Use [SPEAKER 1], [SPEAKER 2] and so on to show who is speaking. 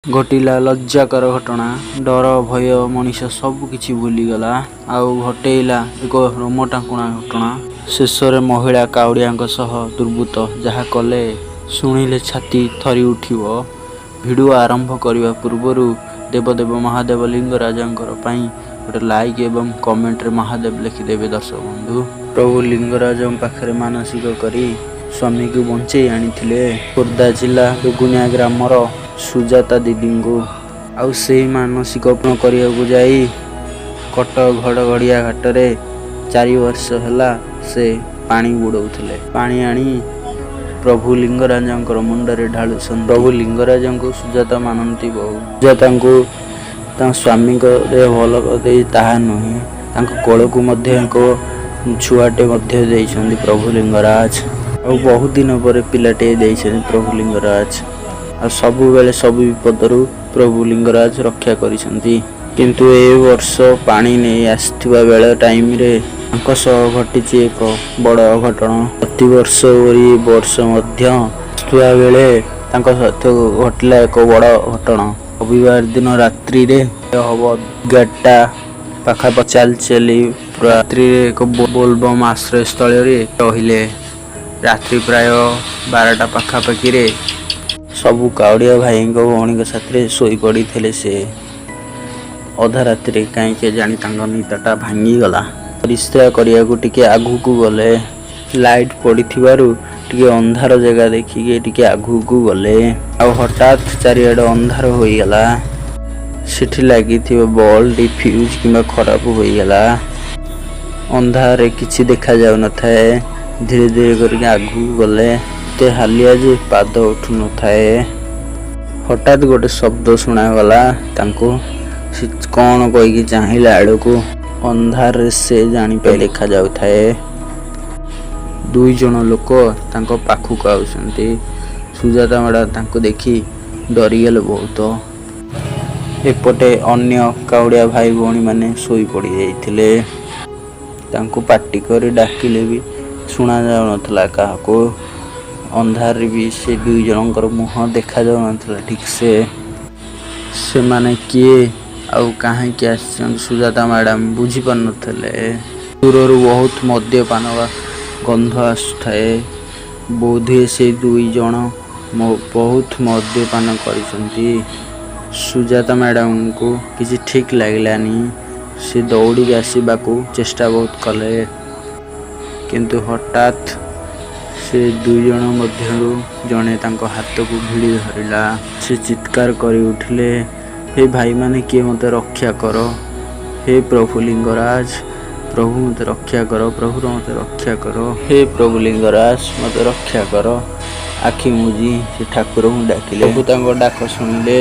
[SPEAKER 1] घटिला लज्जाकर घटना डर भय मनीष सबकिछि भूलीगला आउ घटेइला एक रोमटांकुणा घटना। शेष में महिला काउड़िया दुर्बृत्त जहा कले शुणिले छाती थरी उठिब। भिडियो आरंभ करने पूर्व देवदेव महादेव लिंगराजंकर पाई गोटे लाइक एवं कमेंट रे महादेव लिखिदेवे। दर्शक बंधु प्रभु लिंगराज पाखे मानसिक करी स्वामी को बंचे आनी खोर्धा जिला दुगुनिया ग्रामर सुजाता दीदी को आउ से मानसिक पूर्ण करने जाई कटक घड़घड़िया घाटरे 4 वर्ष है से पानी बुड़ौले। पानी आनी प्रभु लिंगराज मुंडरे ढालुसन। प्रभु लिंगराज को सुजाता मानती बहु। सुजाता को स्वामी को भल कर ताहा नुहे कोल को एक छुआटे प्रभु लिंगराज और बहुत दिन पर पिलाटे प्रभु लिंगराज आ सबु बेले सबु विपदरु प्रभु लिंगराज रक्षा करिसंती। किंतु ए वर्ष पानी नहीं आसथिबा बेले टाइम रे घटी एक बड़ अघटन। प्रति वर्ष वर्ष मध्य आसुवा बेले घटला एक बड़ घटना। रविवार दिन रात्रि रे हम 11टा पाखा चल चली रात्रि एक बोलबम आश्रय स्थल रहिले। रात्रि प्राय 12टा पाखापाखि रे सबू काउड़िया भाई भौणी साथ शोई पड़ी थे। से अधा राति कहीं जानी निदटा भांगीगला। परिस्रा करने को आगू को गले लाइट पड़ी टे अंधार जगह देखिए आगू को गले हठात चारिआडे अंधार होईगला। सेठी लगी बॉल फ्यूज किंबा खराब होईगला। अंधार किसी देखा जाऊ न थाए। धीरे धीरे करके आगू गले हालिया जे पाद उठु न थाए। हठात गोटे शब्द शुणागला। कौन कहीकि चाहिला आड़ को अंधार से जानी पे देखा जाऊ थाए। 2 जन लोक पाखक आउसंती। सुजाता मैडम देखी डरीगले बहुत। एपटे अन्य काउड़िया भाई भौणी माने सोई पड़ी जाइथिले। पार्टी कर डाकिले भी शुणा जाऊ नथला काहाको। अंधार भी से 2 जनकर मुह देखा जाऊ नथला ठीक से माने किए आउ कहीं के सुजाता मैडम बुझी पार नथले। दूर बहुत मद्यपान गंध आसुए। बोधे से 2 जन बहुत मद्यपान करिसंती। सुजाता मैडम को किसी ठीक लगलानी। से दौड़ी आसवा को चेष्टा बहुत कले किंतु हठात से 2 जन मध्यरु जने हाथ को भिड़ी धरला। से चित्कार करी उठिले, हे भाई माने किए मत रक्षा कर। हे प्रभु लिंगराज प्रभु मत रक्षा कर। प्रभु मत रक्षा कर। हे प्रभु लिंगराज मत रक्षा कर। आखि मुझी से ठाकुर को डाकिले। प्रभु डाक शुणिले।